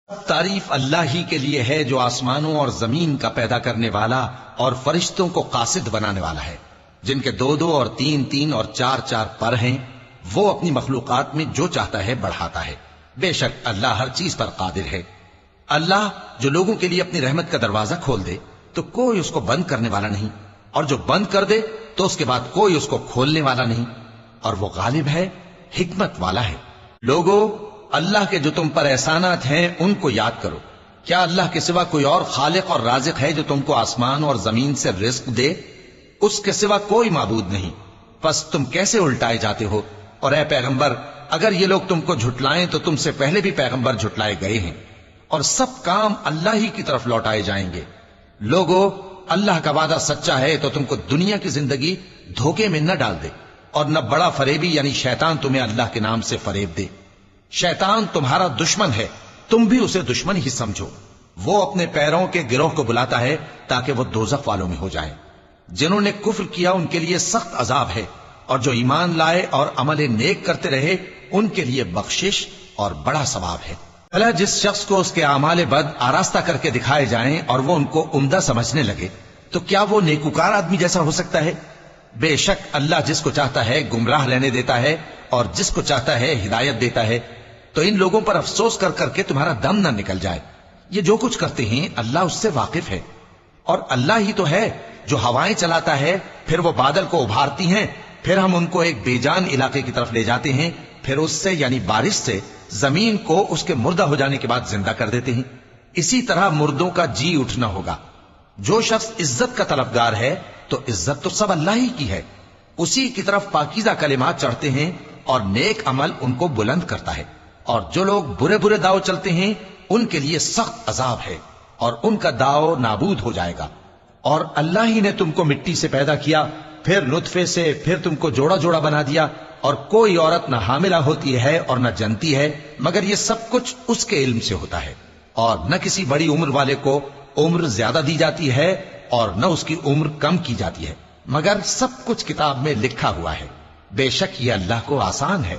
تعریف اللہ ہی کے لیے ہے جو آسمانوں اور زمین کا پیدا کرنے والا اور فرشتوں کو قاصد بنانے والا ہے، جن کے 2 اور 3 اور 4 پر ہیں۔ وہ اپنی مخلوقات میں جو چاہتا ہے بڑھاتا ہے، بے شک اللہ ہر چیز پر قادر ہے۔ اللہ جو لوگوں کے لیے اپنی رحمت کا دروازہ کھول دے تو کوئی اس کو بند کرنے والا نہیں، اور جو بند کر دے تو اس کے بعد کوئی اس کو کھولنے والا نہیں، اور وہ غالب ہے، حکمت والا ہے۔ لوگو، اللہ کے جو تم پر احسانات ہیں ان کو یاد کرو۔ کیا اللہ کے سوا کوئی اور خالق اور رازق ہے جو تم کو آسمان اور زمین سے رزق دے؟ اس کے سوا کوئی معبود نہیں، پس تم کیسے الٹائے جاتے ہو؟ اور اے پیغمبر، اگر یہ لوگ تم کو جھٹلائیں تو تم سے پہلے بھی پیغمبر جھٹلائے گئے ہیں، اور سب کام اللہ ہی کی طرف لوٹائے جائیں گے۔ لوگو، اللہ کا وعدہ سچا ہے تو تم کو دنیا کی زندگی دھوکے میں نہ ڈال دے، اور نہ بڑا فریبی یعنی شیطان تمہیں اللہ کے نام سے فریب دے۔ شیطان تمہارا دشمن ہے، تم بھی اسے دشمن ہی سمجھو۔ وہ اپنے پیروں کے گروہ کو بلاتا ہے تاکہ وہ دوزخ والوں میں ہو جائیں۔ جنہوں نے کفر کیا ان کے لیے سخت عذاب ہے، اور جو ایمان لائے اور عمل نیک کرتے رہے ان کے لیے بخشش اور بڑا ثواب ہے۔ بھلا جس شخص کو اس کے اعمال بد آراستہ کر کے دکھائے جائیں اور وہ ان کو عمدہ سمجھنے لگے تو کیا وہ نیکوکار آدمی جیسا ہو سکتا ہے؟ بے شک اللہ جس کو چاہتا ہے گمراہ رہنے دیتا ہے اور جس کو چاہتا ہے ہدایت دیتا ہے۔ تو ان لوگوں پر افسوس کر کر کے تمہارا دم نہ نکل جائے، یہ جو کچھ کرتے ہیں اللہ اس سے واقف ہے۔ اور اللہ ہی تو ہے جو ہوائیں چلاتا ہے، پھر وہ بادل کو ابھارتی ہیں، پھر ہم ان کو ایک بے جان علاقے کی طرف لے جاتے ہیں، پھر اس سے یعنی بارش سے زمین کو اس کے مردہ ہو جانے کے بعد زندہ کر دیتے ہیں۔ اسی طرح مردوں کا جی اٹھنا ہوگا۔ جو شخص عزت کا طلبگار ہے تو عزت تو سب اللہ ہی کی ہے، اسی کی طرف پاکیزہ کلمات چڑھتے ہیں اور نیک عمل ان کو بلند کرتا ہے۔ اور جو لوگ برے برے داؤ چلتے ہیں ان کے لیے سخت عذاب ہے، اور ان کا داؤ نابود ہو جائے گا۔ اور اللہ ہی نے تم کو مٹی سے پیدا کیا، پھر نطفے سے، پھر تم کو جوڑا جوڑا بنا دیا، اور کوئی عورت نہ حاملہ ہوتی ہے اور نہ جنتی ہے، مگر یہ سب کچھ اس کے علم سے ہوتا ہے۔ اور نہ کسی بڑی عمر والے کو عمر زیادہ دی جاتی ہے اور نہ اس کی عمر کم کی جاتی ہے، مگر سب کچھ کتاب میں لکھا ہوا ہے۔ بے شک یہ اللہ کو آسان ہے۔